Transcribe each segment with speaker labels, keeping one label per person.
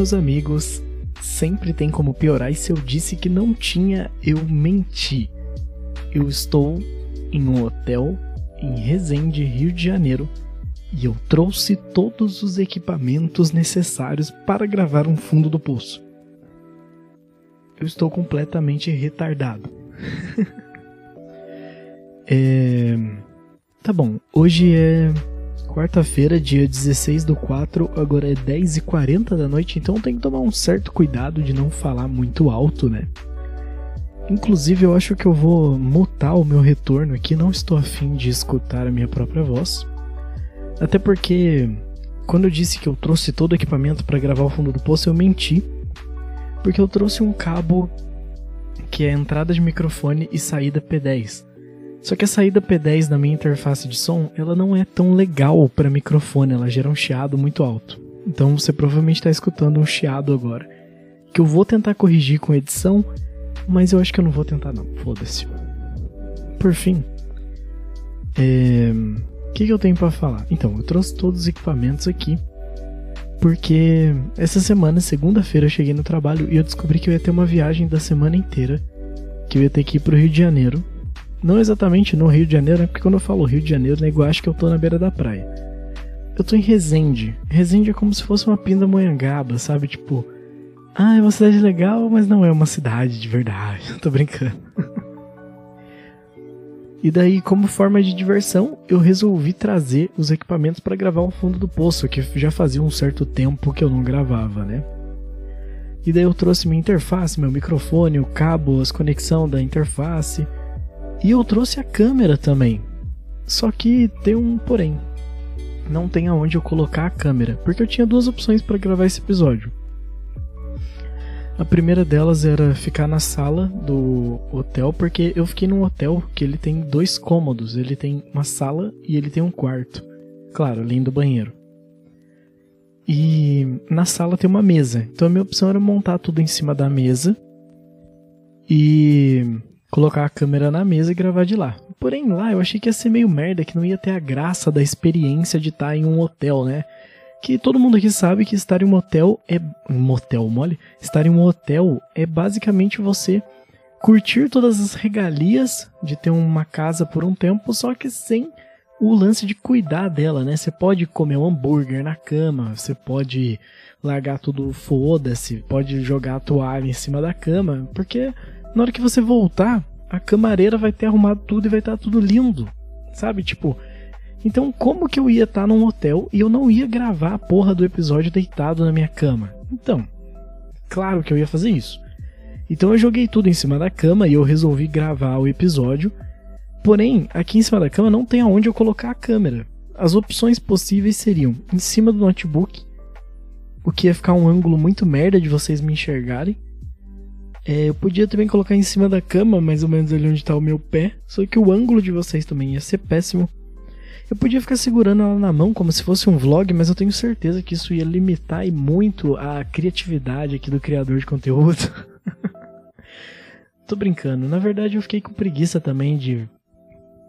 Speaker 1: meus amigos, sempre tem como piorar, e se eu disse que não tinha, eu menti. Eu estou em um hotel em Resende, Rio de Janeiro, e eu trouxe todos os equipamentos necessários para gravar um fundo do poço. Eu estou completamente retardado. Tá bom, hoje é quarta-feira, dia 16/4, agora é 10h40 da noite, então tem que tomar um certo cuidado de não falar muito alto, né? Inclusive, eu acho que eu vou mutar o meu retorno aqui, não estou afim de escutar a minha própria voz. Até porque, quando eu disse que eu trouxe todo o equipamento para gravar o fundo do poço, eu menti. Porque eu trouxe um cabo que é entrada de microfone e saída P10. Só que a saída P10 da minha interface de som, ela não é tão legal para microfone, ela gera um chiado muito alto. Então você provavelmente está escutando um chiado agora, que eu vou tentar corrigir com edição, mas eu acho que eu não vou tentar não, foda-se. Por fim, o que eu tenho para falar? Então, eu trouxe todos os equipamentos aqui, porque essa semana, segunda-feira, eu cheguei no trabalho e eu descobri que eu ia ter uma viagem da semana inteira, que eu ia ter que ir pro Rio de Janeiro. Não exatamente no Rio de Janeiro, né? Porque quando eu falo Rio de Janeiro, nego acha que eu tô na beira da praia. Eu tô em Resende. Resende é como se fosse uma Pindamonhangaba, sabe? Tipo, é uma cidade legal, mas não é uma cidade de verdade. Tô brincando. E daí, como forma de diversão, eu resolvi trazer os equipamentos para gravar o fundo do poço, que já fazia um certo tempo que eu não gravava, né? E daí eu trouxe minha interface, meu microfone, o cabo, as conexões da interface. E eu trouxe a câmera também. Só que tem um porém. Não tem aonde eu colocar a câmera, porque eu tinha duas opções para gravar esse episódio. A primeira delas era ficar na sala do hotel, porque eu fiquei num hotel que ele tem 2 cômodos. Ele tem uma sala e ele tem um quarto. Claro, além do banheiro. E na sala tem uma mesa. Então a minha opção era montar tudo em cima da mesa e colocar a câmera na mesa e gravar de lá. Porém lá eu achei que ia ser meio merda, que não ia ter a graça da experiência de estar em um hotel, né? Que todo mundo aqui sabe que estar em um hotel é... Estar em um hotel é basicamente você curtir todas as regalias de ter uma casa por um tempo, só que sem o lance de cuidar dela, né? Você pode comer um hambúrguer na cama, você pode largar tudo foda-se, pode jogar a toalha em cima da cama, porque na hora que você voltar, a camareira vai ter arrumado tudo e vai estar tudo lindo, sabe? Tipo... Então, como que eu ia estar num hotel e eu não ia gravar a porra do episódio deitado na minha cama? Então, claro que eu ia fazer isso. Então eu joguei tudo em cima da cama e eu resolvi gravar o episódio. Porém, aqui em cima da cama não tem aonde eu colocar a câmera. As opções possíveis seriam em cima do notebook, o que ia ficar um ângulo muito merda de vocês me enxergarem. Eu podia também colocar em cima da cama, mais ou menos ali onde está o meu pé, só que o ângulo de vocês também ia ser péssimo. Eu podia ficar segurando ela na mão como se fosse um vlog, mas eu tenho certeza que isso ia limitar muito a criatividade aqui do criador de conteúdo. Tô brincando, na verdade eu fiquei com preguiça também de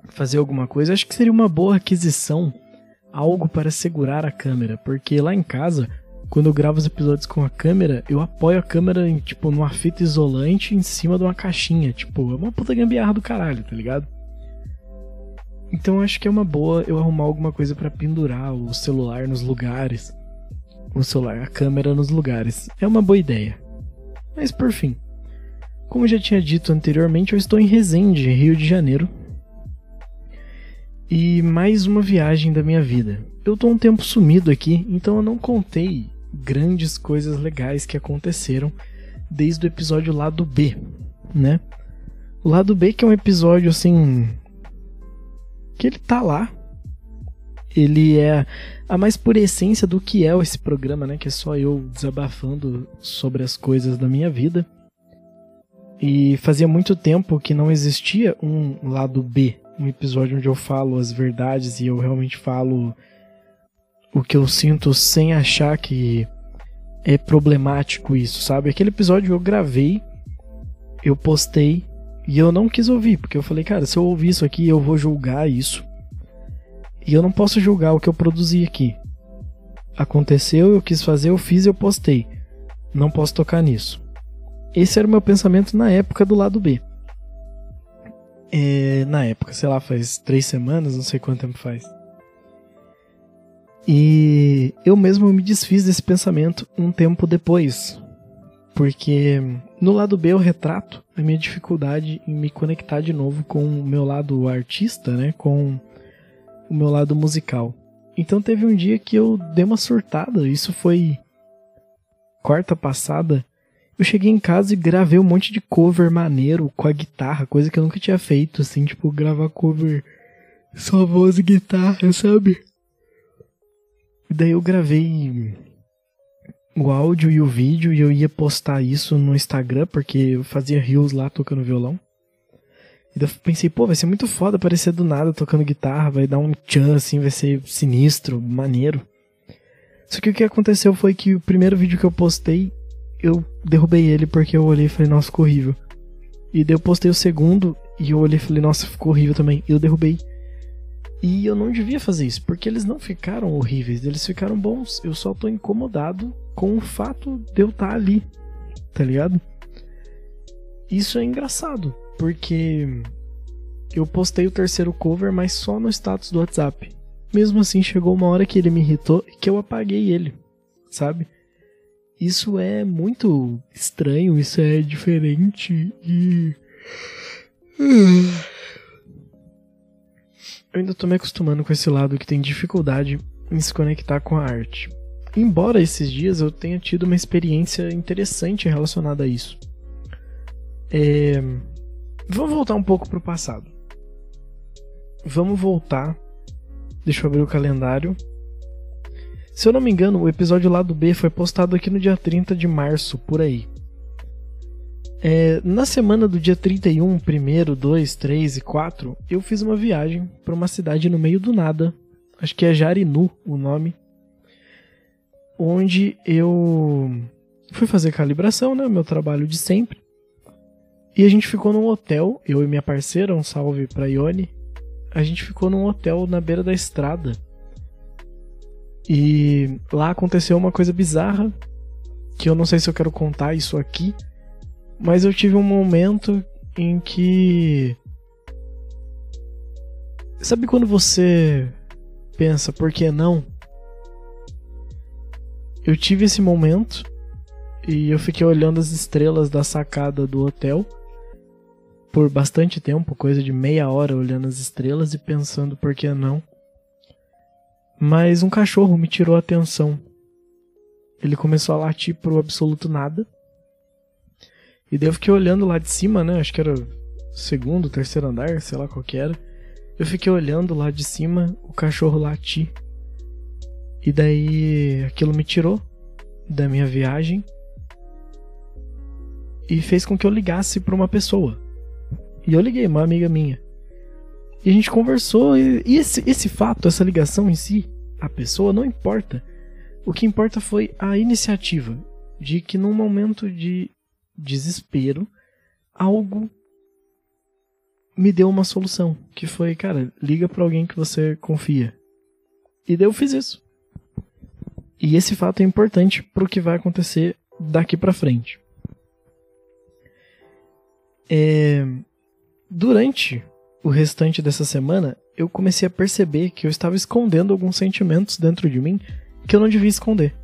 Speaker 1: fazer alguma coisa. Acho que seria uma boa aquisição, algo para segurar a câmera, porque lá em casa, quando eu gravo os episódios com a câmera, eu apoio a câmera em, tipo, numa fita isolante em cima de uma caixinha, tipo, é uma puta gambiarra do caralho, tá ligado? Então acho que é uma boa eu arrumar alguma coisa pra pendurar o celular nos lugares. A câmera nos lugares. É uma boa ideia. Mas por fim, como eu já tinha dito anteriormente, eu estou em Resende, Rio de Janeiro. E mais uma viagem da minha vida. Eu tô um tempo sumido aqui, então eu não contei grandes coisas legais que aconteceram desde o episódio Lado B, né? O Lado B, que é um episódio assim... que ele tá lá, ele é a mais pura essência do que é esse programa, né, que é só eu desabafando sobre as coisas da minha vida, e fazia muito tempo que não existia um lado B, um episódio onde eu falo as verdades e eu realmente falo o que eu sinto sem achar que é problemático isso, sabe? Aquele episódio eu gravei, eu postei, e eu não quis ouvir, porque eu falei, cara, se eu ouvir isso aqui, eu vou julgar isso. E eu não posso julgar o que eu produzi aqui. Aconteceu, eu quis fazer, eu fiz e eu postei. não posso tocar nisso. Esse era o meu pensamento na época do lado B. Na época, sei lá, faz 3 semanas, não sei quanto tempo faz. E eu mesmo me desfiz desse pensamento um tempo depois. Porque no lado B eu retrato a minha dificuldade em me conectar de novo com o meu lado artista, né? Com o meu lado musical. Então teve um dia que eu dei uma surtada, isso foi quarta passada. Eu cheguei em casa e gravei um monte de cover maneiro com a guitarra, coisa que eu nunca tinha feito, assim, tipo, gravar cover só voz e guitarra, sabe? E daí eu gravei o áudio e o vídeo e eu ia postar isso no Instagram, porque eu fazia reels lá tocando violão. E daí eu pensei, pô, vai ser muito foda aparecer do nada tocando guitarra, vai dar um tchan assim, vai ser sinistro, maneiro. Só que o que aconteceu foi que o primeiro vídeo que eu postei, eu derrubei ele porque eu olhei e falei, nossa, ficou horrível. E daí eu postei o segundo e eu olhei e falei, nossa, ficou horrível também. E eu derrubei. E eu não devia fazer isso, porque eles não ficaram horríveis, eles ficaram bons. Eu só tô incomodado com o fato de eu estar ali, tá ligado? Isso é engraçado, porque eu postei o terceiro cover, mas só no status do WhatsApp. Mesmo assim, chegou uma hora que ele me irritou e que eu apaguei ele, sabe? Isso é muito estranho, isso é diferente e... Eu ainda tô me acostumando com esse lado que tem dificuldade em se conectar com a arte. Embora esses dias eu tenha tido uma experiência interessante relacionada a isso. Vamos voltar um pouco pro passado. Vamos voltar. Deixa eu abrir o calendário. Se eu não me engano, o episódio lá do B foi postado aqui no dia 30 de março, por aí. Na semana do dia 31, 1º, 2, 3 e 4, eu fiz uma viagem para uma cidade no meio do nada, acho que é Jarinu o nome, onde eu fui fazer calibração, né, meu trabalho de sempre, e a gente ficou num hotel, eu e minha parceira, um salve pra Ione, a gente ficou num hotel na beira da estrada, e lá aconteceu uma coisa bizarra, que eu não sei se eu quero contar isso aqui, mas eu tive um momento em que... Sabe quando você pensa, por que não? Eu tive esse momento e eu fiquei olhando as estrelas da sacada do hotel por bastante tempo, coisa de meia hora olhando as estrelas e pensando por que não. Mas um cachorro me tirou a atenção. Ele começou a latir pro absoluto nada. E daí eu fiquei olhando lá de cima, né? Acho que era o segundo, terceiro andar, sei lá qual que era. Eu fiquei olhando lá de cima, o cachorro latir. E daí aquilo me tirou da minha viagem. E fez com que eu ligasse pra uma pessoa. E eu liguei, uma amiga minha. E a gente conversou. E esse fato, essa ligação em si, a pessoa, não importa. O que importa foi a iniciativa. De que num momento de desespero, algo me deu uma solução, que foi, cara, liga pra alguém que você confia. E daí eu fiz isso. E esse fato é importante pro que vai acontecer daqui pra frente. Durante o restante dessa semana, eu comecei a perceber que eu estava escondendo alguns sentimentos dentro de mim que eu não devia esconder.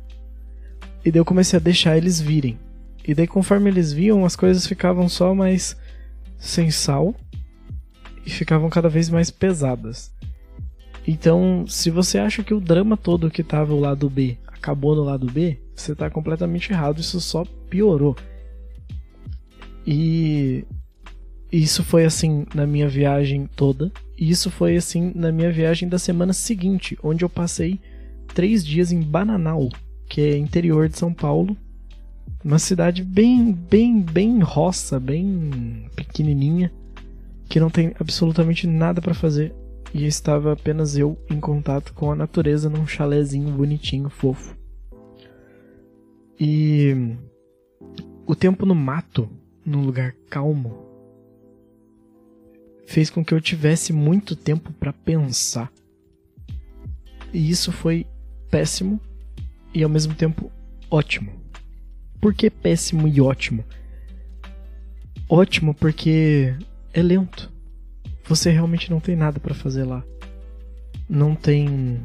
Speaker 1: E daí eu comecei a deixar eles virem. E daí conforme eles viam, as coisas ficavam só mais sem sal e ficavam cada vez mais pesadas. Então, se você acha que o drama todo que tava o lado B acabou no lado B, você tá completamente errado, isso só piorou. E isso foi assim na minha viagem toda, e isso foi assim na minha viagem da semana seguinte, onde eu passei 3 dias em Bananal, que é interior de São Paulo. Uma cidade bem roça, bem pequenininha, que não tem absolutamente nada pra fazer. E estava apenas eu em contato com a natureza num chalezinho bonitinho, fofo. E o tempo no mato, num lugar calmo, fez com que eu tivesse muito tempo pra pensar. E isso foi péssimo e ao mesmo tempo ótimo. Por que péssimo e ótimo? Ótimo porque é lento. Você realmente não tem nada pra fazer lá. Não tem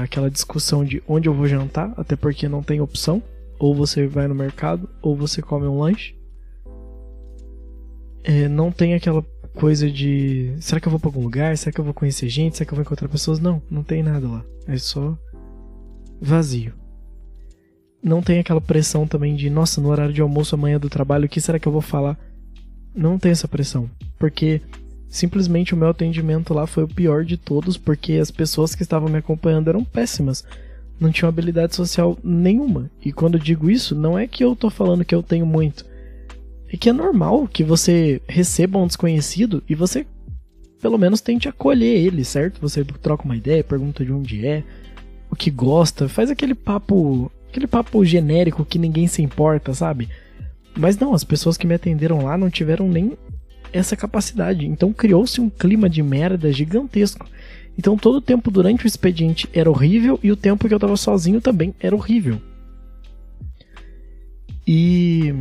Speaker 1: aquela discussão de onde eu vou jantar, até porque não tem opção. Ou você vai no mercado, ou você come um lanche. Não tem aquela coisa de... será que eu vou pra algum lugar? Será que eu vou conhecer gente? Será que eu vou encontrar pessoas? Não tem nada lá. É só vazio. Não tem aquela pressão também de... nossa, no horário de almoço amanhã do trabalho, o que será que eu vou falar? Não tem essa pressão. Porque simplesmente o meu atendimento lá foi o pior de todos, porque as pessoas que estavam me acompanhando eram péssimas. Não tinham habilidade social nenhuma. E quando eu digo isso, não é que eu tô falando que eu tenho muito. É que é normal que você receba um desconhecido e você, pelo menos, tente acolher ele, certo? Você troca uma ideia, pergunta de onde é, o que gosta, faz aquele papo genérico que ninguém se importa, sabe? Mas não, as pessoas que me atenderam lá não tiveram nem essa capacidade. Então criou-se um clima de merda gigantesco. Então todo o tempo durante o expediente era horrível e o tempo que eu tava sozinho também era horrível. E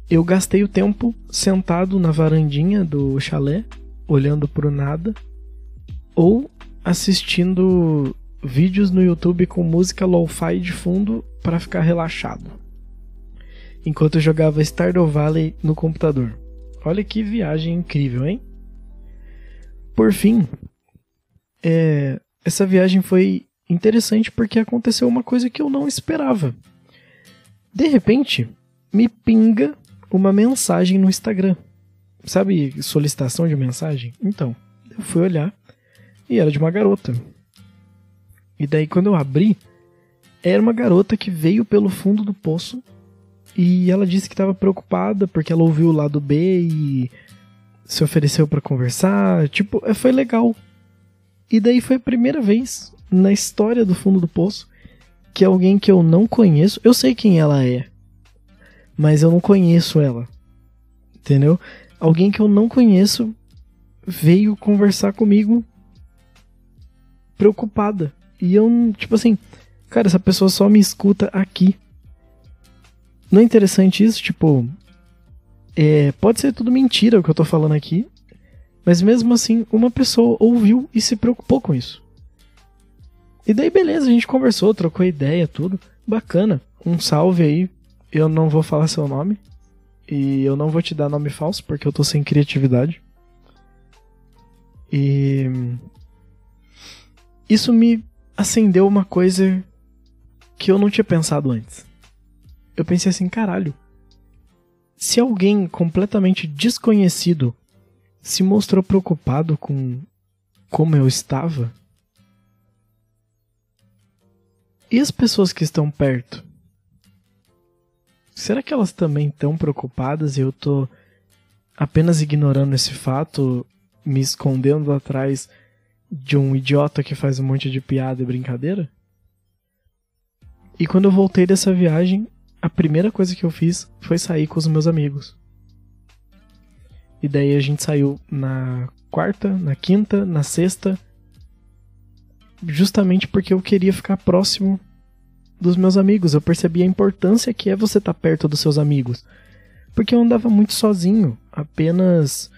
Speaker 1: eu gastei o tempo sentado na varandinha do chalé, olhando pro nada, ou assistindo vídeos no YouTube com música lo-fi de fundo para ficar relaxado, enquanto eu jogava Stardew Valley no computador. Olha que viagem incrível, hein? Por fim, essa viagem foi interessante porque aconteceu uma coisa que eu não esperava. De repente, me pinga uma mensagem no Instagram. Sabe, solicitação de mensagem? Então, eu fui olhar e era de uma garota. E daí quando eu abri, era uma garota que veio pelo fundo do poço e ela disse que estava preocupada porque ela ouviu o lado B e se ofereceu pra conversar, tipo, foi legal. E daí foi a primeira vez na história do Fundo do Poço que alguém que eu não conheço, eu sei quem ela é, mas eu não conheço ela, entendeu? Alguém que eu não conheço veio conversar comigo preocupada. E eu, tipo assim, cara, essa pessoa só me escuta aqui. Não é interessante isso? Tipo, pode ser tudo mentira o que eu tô falando aqui, mas mesmo assim, uma pessoa ouviu e se preocupou com isso. E daí beleza, a gente conversou, trocou ideia, tudo, bacana. Um salve aí, eu não vou falar seu nome, e eu não vou te dar nome falso, porque eu tô sem criatividade. E isso me acendeu uma coisa que eu não tinha pensado antes. Eu pensei assim, caralho, se alguém completamente desconhecido se mostrou preocupado com como eu estava, e as pessoas que estão perto? Será que elas também estão preocupadas e eu tô apenas ignorando esse fato, me escondendo atrás de um idiota que faz um monte de piada e brincadeira? E quando eu voltei dessa viagem, a primeira coisa que eu fiz foi sair com os meus amigos. E daí a gente saiu na quarta, na quinta, na sexta, justamente porque eu queria ficar próximo dos meus amigos. Eu percebi a importância que é você estar perto dos seus amigos. Porque eu andava muito sozinho, apenas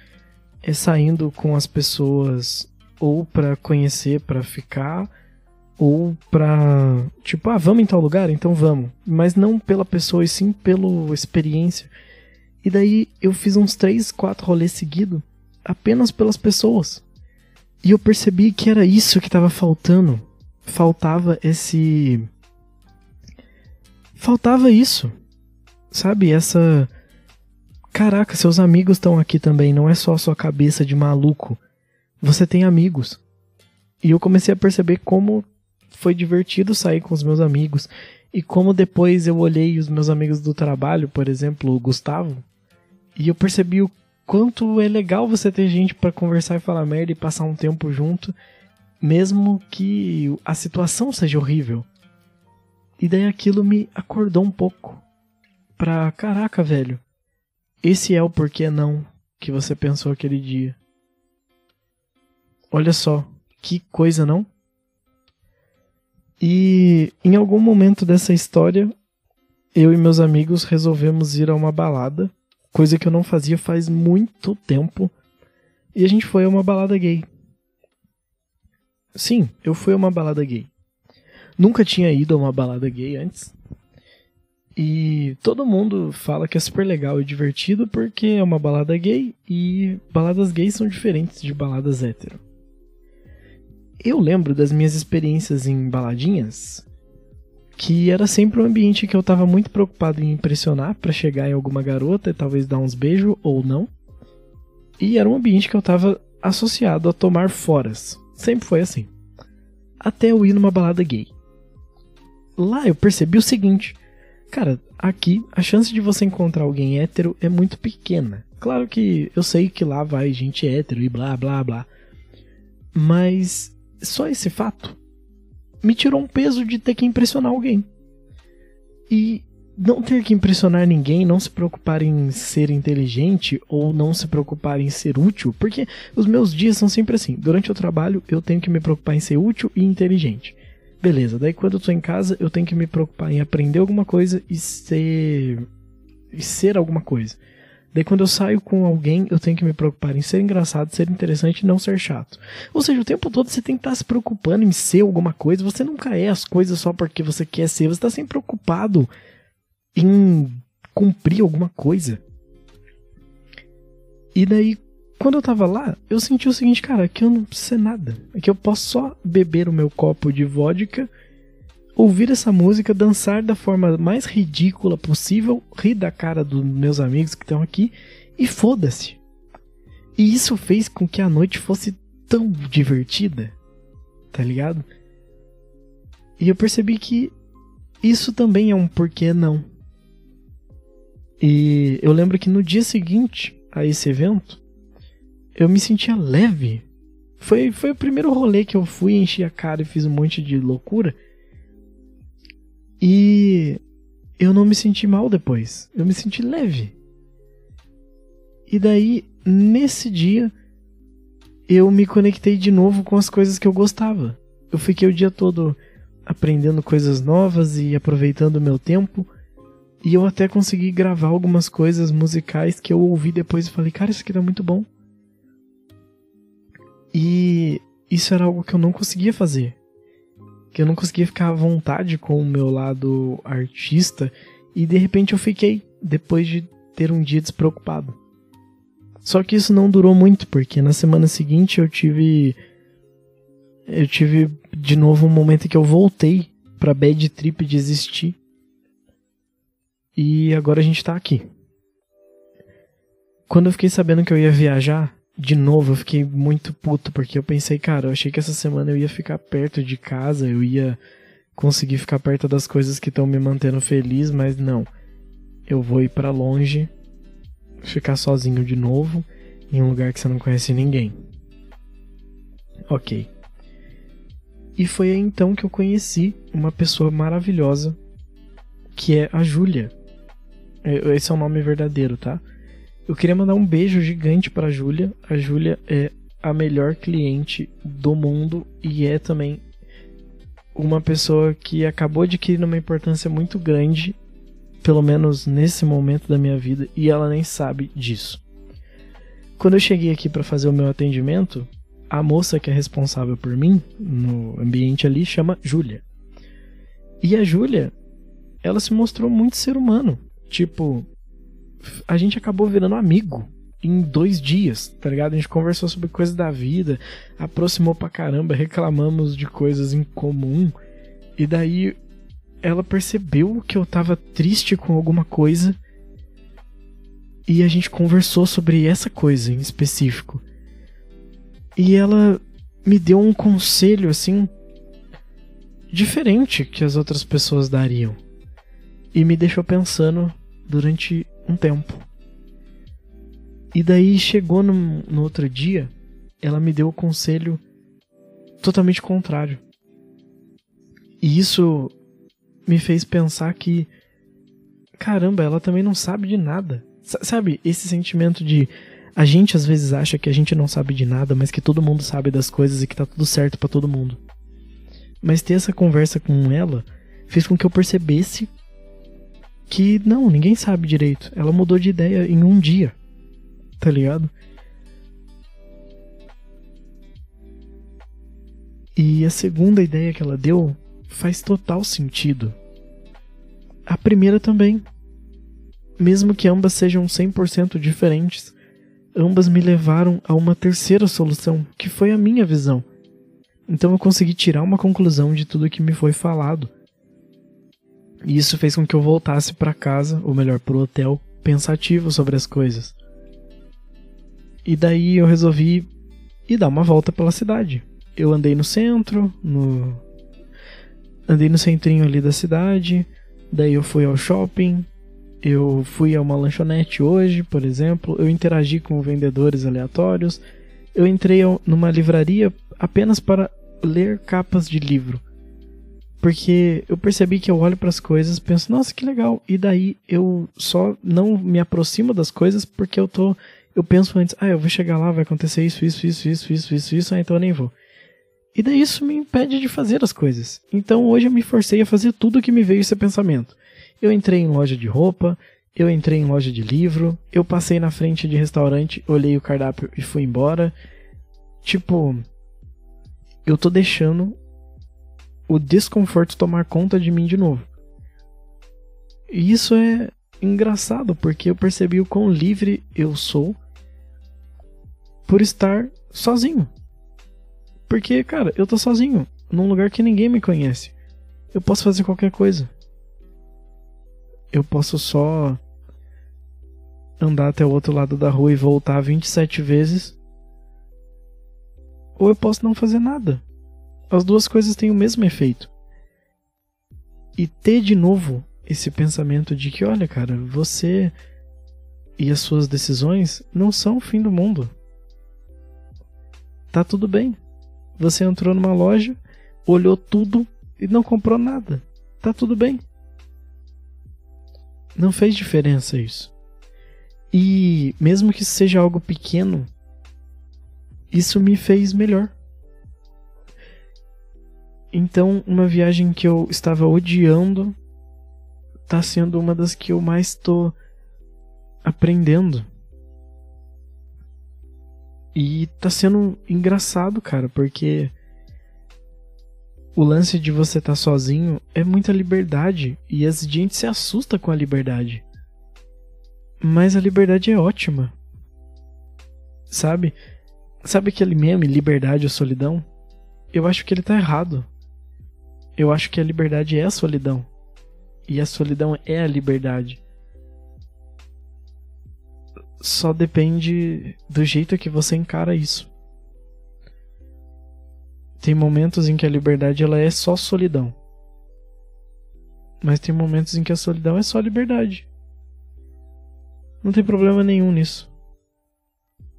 Speaker 1: saindo com as pessoas ou pra conhecer, pra ficar, ou pra, tipo, vamos em tal lugar? Então vamos. Mas não pela pessoa, e sim pela experiência. E daí eu fiz uns 3, 4 rolês seguidos, apenas pelas pessoas. E eu percebi que era isso que estava faltando. Faltava isso. Sabe, essa... Caraca, seus amigos estão aqui também, não é só a sua cabeça de maluco. Você tem amigos. E eu comecei a perceber como foi divertido sair com os meus amigos. E como depois eu olhei os meus amigos do trabalho, por exemplo, o Gustavo, e eu percebi o quanto é legal você ter gente pra conversar e falar merda e passar um tempo junto, mesmo que a situação seja horrível. E daí aquilo me acordou um pouco pra, caraca, velho, esse é o porquê não que você pensou aquele dia. Olha só, que coisa, não? E em algum momento dessa história, eu e meus amigos resolvemos ir a uma balada, coisa que eu não fazia faz muito tempo, e a gente foi a uma balada gay. Sim, eu fui a uma balada gay. Nunca tinha ido a uma balada gay antes. E todo mundo fala que é super legal e divertido porque é uma balada gay e baladas gays são diferentes de baladas hétero. Eu lembro das minhas experiências em baladinhas que era sempre um ambiente que eu tava muito preocupado em impressionar pra chegar em alguma garota e talvez dar uns beijos ou não. E era um ambiente que eu tava associado a tomar foras. Sempre foi assim. Até eu ir numa balada gay. Lá eu percebi o seguinte: cara, aqui a chance de você encontrar alguém hétero é muito pequena. Claro que eu sei que lá vai gente hétero e blá blá blá. Mas só esse fato me tirou um peso de ter que impressionar alguém. E não ter que impressionar ninguém, não se preocupar em ser inteligente ou não se preocupar em ser útil, porque os meus dias são sempre assim. Durante o trabalho eu tenho que me preocupar em ser útil e inteligente. Beleza, daí quando eu tô em casa eu tenho que me preocupar em aprender alguma coisa e ser alguma coisa. Daí quando eu saio com alguém eu tenho que me preocupar em ser engraçado, ser interessante e não ser chato. Ou seja, o tempo todo você tem que estar se preocupando em ser alguma coisa. Você nunca é as coisas só porque você quer ser. Você está sempre preocupado em cumprir alguma coisa. E daí quando eu tava lá, eu senti o seguinte: cara, aqui eu não preciso ser nada. Aqui eu posso só beber o meu copo de vodka, ouvir essa música, dançar da forma mais ridícula possível, rir da cara dos meus amigos que estão aqui, e foda-se. E isso fez com que a noite fosse tão divertida, tá ligado? E eu percebi que isso também é um porquê não. E eu lembro que no dia seguinte a esse evento, eu me sentia leve. Foi o primeiro rolê que eu fui, enchi a cara e fiz um monte de loucura. E eu não me senti mal depois. Eu me senti leve. E daí, nesse dia, eu me conectei de novo com as coisas que eu gostava. Eu fiquei o dia todo aprendendo coisas novas e aproveitando o meu tempo. E eu até consegui gravar algumas coisas musicais que eu ouvi depois e falei: cara, isso aqui tá muito bom. E isso era algo que eu não conseguia fazer. Que eu não conseguia ficar à vontade com o meu lado artista. E de repente eu fiquei, depois de ter um dia despreocupado. Só que isso não durou muito, porque na semana seguinte eu tive de novo um momento em que eu voltei pra bad trip de existir. E agora a gente tá aqui. Quando eu fiquei sabendo que eu ia viajar de novo, eu fiquei muito puto, porque eu pensei, cara, eu achei que essa semana eu ia ficar perto de casa, eu ia conseguir ficar perto das coisas que estão me mantendo feliz, mas não. Eu vou ir pra longe, ficar sozinho de novo, em um lugar que você não conhece ninguém. Ok. E foi aí então que eu conheci uma pessoa maravilhosa, que é a Júlia. Esse é o nome verdadeiro, tá? Eu queria mandar um beijo gigante pra Júlia. A Júlia é a melhor cliente do mundo e é também uma pessoa que acabou adquirindo uma importância muito grande, pelo menos nesse momento da minha vida, e ela nem sabe disso. Quando eu cheguei aqui pra fazer o meu atendimento, a moça que é responsável por mim no ambiente ali chama Júlia. E a Júlia, ela se mostrou muito ser humano. Tipo, a gente acabou virando amigo em 2 dias, tá ligado? A gente conversou sobre coisas da vida, aproximou pra caramba, reclamamos de coisas em comum. E daí ela percebeu que eu tava triste com alguma coisa e a gente conversou sobre essa coisa em específico. E ela me deu um conselho, assim, diferente que as outras pessoas dariam. E me deixou pensando durante um tempo. E daí chegou no outro dia, ela me deu o conselho totalmente contrário. E isso me fez pensar que, caramba, ela também não sabe de nada. Sabe, esse sentimento de a gente às vezes acha que a gente não sabe de nada, mas que todo mundo sabe das coisas e que tá tudo certo pra todo mundo. Mas ter essa conversa com ela fez com que eu percebesse que não, ninguém sabe direito. Ela mudou de ideia em um dia, tá ligado? E a segunda ideia que ela deu faz total sentido. A primeira também. Mesmo que ambas sejam 100% diferentes, ambas me levaram a uma terceira solução, que foi a minha visão. Então eu consegui tirar uma conclusão de tudo que me foi falado. E isso fez com que eu voltasse para casa, ou melhor, pro hotel, pensativo sobre as coisas. E daí eu resolvi ir dar uma volta pela cidade. Eu andei no centro, andei no centrinho ali da cidade, daí eu fui ao shopping, eu fui a uma lanchonete hoje, por exemplo, eu interagi com vendedores aleatórios, eu entrei numa livraria apenas para ler capas de livro. Porque eu percebi que eu olho para as coisas e penso, nossa, que legal. E daí eu só não me aproximo das coisas porque eu penso antes, eu vou chegar lá, vai acontecer isso, então eu nem vou. E daí isso me impede de fazer as coisas. Então hoje eu me forcei a fazer tudo o que me veio esse pensamento. Eu entrei em loja de roupa, eu entrei em loja de livro, eu passei na frente de restaurante, olhei o cardápio e fui embora. Tipo, eu tô deixando o desconforto tomar conta de mim de novo. E isso é engraçado, porque eu percebi o quão livre eu sou por estar sozinho. Porque, cara, eu tô sozinho, num lugar que ninguém me conhece. Eu posso fazer qualquer coisa. Eu posso só andar até o outro lado da rua e voltar 27 vezes. Ou eu posso não fazer nada. As duas coisas têm o mesmo efeito. E ter de novo esse pensamento de que, olha, cara, você e as suas decisões não são o fim do mundo. Tá tudo bem. Você entrou numa loja, olhou tudo e não comprou nada. Tá tudo bem. Não fez diferença isso. E mesmo que seja algo pequeno, isso me fez melhor. Então, uma viagem que eu estava odiando tá sendo uma das que eu mais tô aprendendo. E tá sendo engraçado, cara, porque o lance de você estar sozinho é muita liberdade. E a gente se assusta com a liberdade. Mas a liberdade é ótima. Sabe? Sabe aquele meme, liberdade ou solidão? Eu acho que ele tá errado. Eu acho que a liberdade é a solidão. E a solidão é a liberdade. Só depende do jeito que você encara isso. Tem momentos em que a liberdade ela é só solidão. Mas tem momentos em que a solidão é só liberdade. Não tem problema nenhum nisso.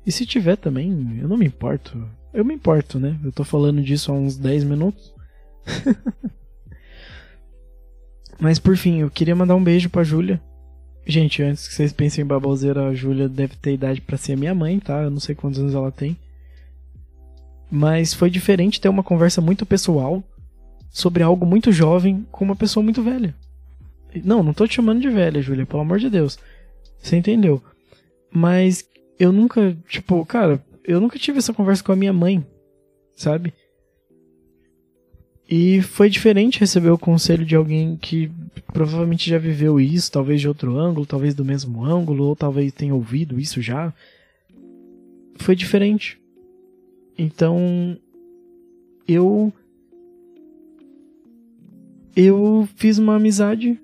Speaker 1: E se tiver também, eu não me importo. Eu me importo, né? Eu tô falando disso há uns 10 minutos. Mas por fim, eu queria mandar um beijo pra Júlia. Gente, antes que vocês pensem em baboseira, a Júlia deve ter idade pra ser minha mãe, tá? Eu não sei quantos anos ela tem. Mas foi diferente ter uma conversa muito pessoal sobre algo muito jovem com uma pessoa muito velha. Não tô te chamando de velha, Júlia, pelo amor de Deus. Você entendeu? Mas eu nunca, eu nunca tive essa conversa com a minha mãe, sabe? E foi diferente receber o conselho de alguém que provavelmente já viveu isso, talvez de outro ângulo, talvez do mesmo ângulo, ou talvez tenha ouvido isso já. Foi diferente. Então, eu fiz uma amizade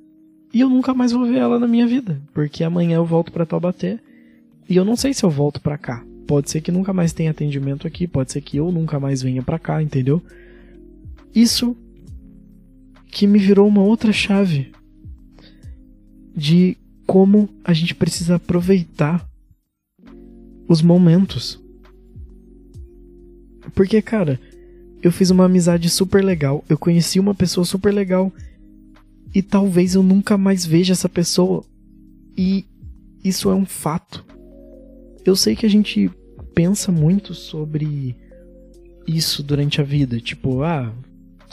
Speaker 1: e eu nunca mais vou ver ela na minha vida, porque amanhã eu volto pra Taubaté e eu não sei se eu volto pra cá. Pode ser que nunca mais tenha atendimento aqui, pode ser que eu nunca mais venha pra cá, entendeu? Isso que me virou uma outra chave de como a gente precisa aproveitar os momentos. Porque, cara, eu fiz uma amizade super legal, eu conheci uma pessoa super legal e talvez eu nunca mais veja essa pessoa. E isso é um fato. Eu sei que a gente pensa muito sobre isso durante a vida, tipo,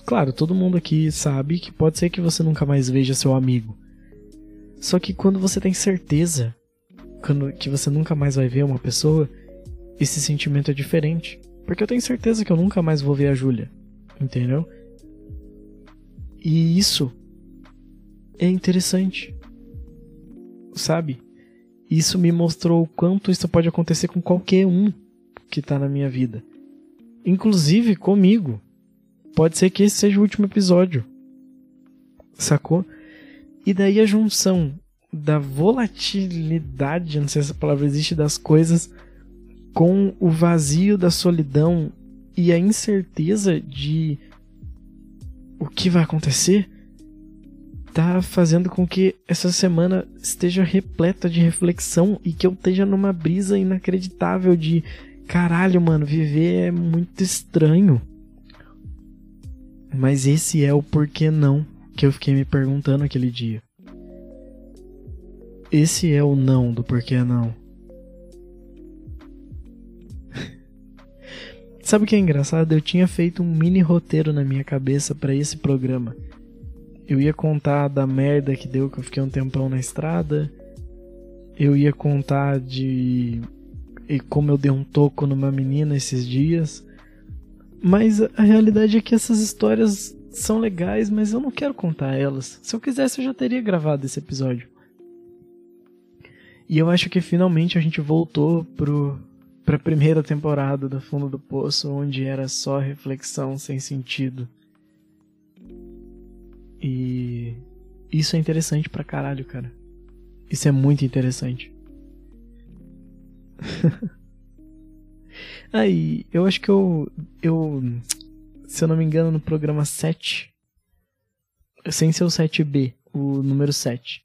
Speaker 1: claro, todo mundo aqui sabe que pode ser que você nunca mais veja seu amigo. Só que quando você tem certeza que você nunca mais vai ver uma pessoa, esse sentimento é diferente. Porque eu tenho certeza que eu nunca mais vou ver a Júlia, entendeu? E isso é interessante, sabe? Isso me mostrou o quanto isso pode acontecer com qualquer um que tá na minha vida. Inclusive comigo. Pode ser que esse seja o último episódio. Sacou? E daí a junção da volatilidade, não sei se essa palavra existe, das coisas, com o vazio da solidão e a incerteza de o que vai acontecer, tá fazendo com que essa semana esteja repleta de reflexão e que eu esteja numa brisa inacreditável de caralho, mano, viver é muito estranho. Mas esse é o porquê não que eu fiquei me perguntando aquele dia. Esse é o não do porquê não. Sabe o que é engraçado? Eu tinha feito um mini roteiro na minha cabeça pra esse programa. Eu ia contar da merda que deu que eu fiquei um tempão na estrada. Eu ia contar de como eu dei um toco numa menina esses dias. Mas a realidade é que essas histórias são legais, mas eu não quero contar elas. Se eu quisesse, eu já teria gravado esse episódio. E eu acho que finalmente a gente voltou pra primeira temporada do Fundo do Poço, onde era só reflexão sem sentido. E isso é interessante pra caralho, cara. Isso é muito interessante. Aí, eu acho que eu, se eu não me engano, no programa 7, sem ser o 7B, o número 7,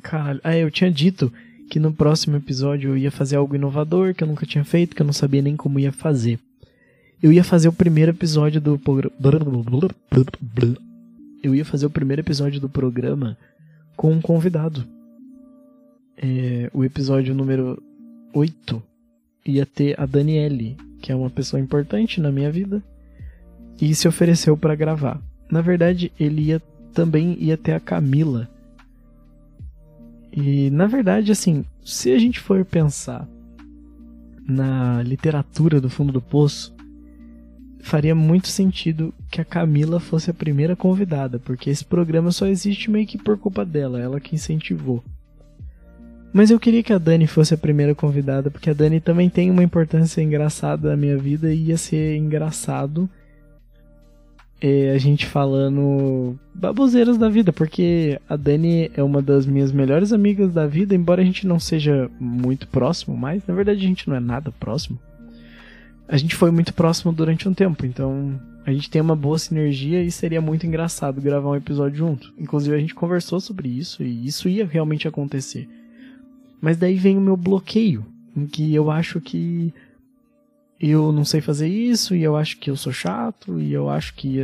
Speaker 1: caralho, eu tinha dito que no próximo episódio eu ia fazer algo inovador, que eu nunca tinha feito, que eu não sabia nem como ia fazer. Eu ia fazer o primeiro episódio do programa com um convidado. O episódio número 8 ia ter a Daniele, que é uma pessoa importante na minha vida, e se ofereceu para gravar. Na verdade, ele também ia ter a Camila. E, na verdade, assim, se a gente for pensar na literatura do Fundo do Poço, faria muito sentido que a Camila fosse a primeira convidada, porque esse programa só existe meio que por culpa dela, ela que incentivou. Mas eu queria que a Dani fosse a primeira convidada, porque a Dani também tem uma importância engraçada na minha vida e ia ser engraçado a gente falando baboseiras da vida, porque a Dani é uma das minhas melhores amigas da vida, embora a gente não seja muito próximo, mas na verdade a gente não é nada próximo. A gente foi muito próximo durante um tempo, então a gente tem uma boa sinergia e seria muito engraçado gravar um episódio junto. Inclusive a gente conversou sobre isso e isso ia realmente acontecer. Mas daí vem o meu bloqueio, em que eu acho que eu não sei fazer isso, e eu acho que eu sou chato, e eu acho que...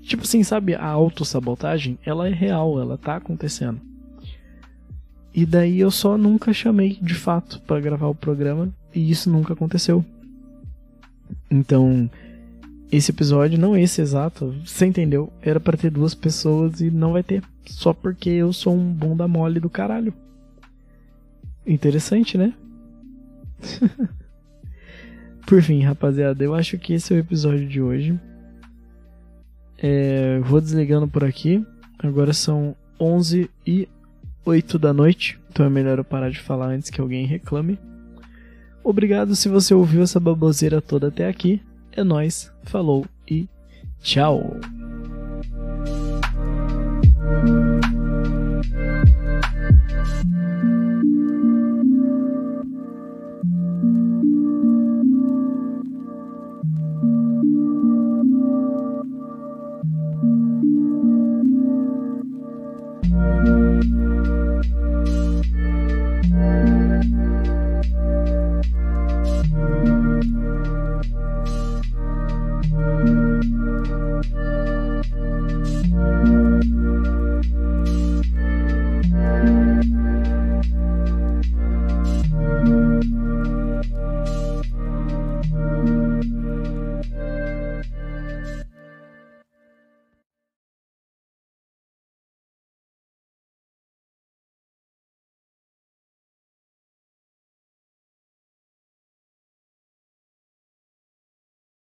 Speaker 1: Tipo assim, sabe, a autossabotagem, ela é real, ela tá acontecendo. E daí eu só nunca chamei, de fato, pra gravar o programa, e isso nunca aconteceu. Então, esse episódio, não esse exato, você entendeu? Era pra ter 2 pessoas e não vai ter, só porque eu sou um bunda mole do caralho. Interessante, né? Por fim, rapaziada, eu acho que esse é o episódio de hoje. Vou desligando por aqui. Agora são 11h08 da noite, então é melhor eu parar de falar antes que alguém reclame. Obrigado se você ouviu essa baboseira toda até aqui. É nóis, falou e tchau!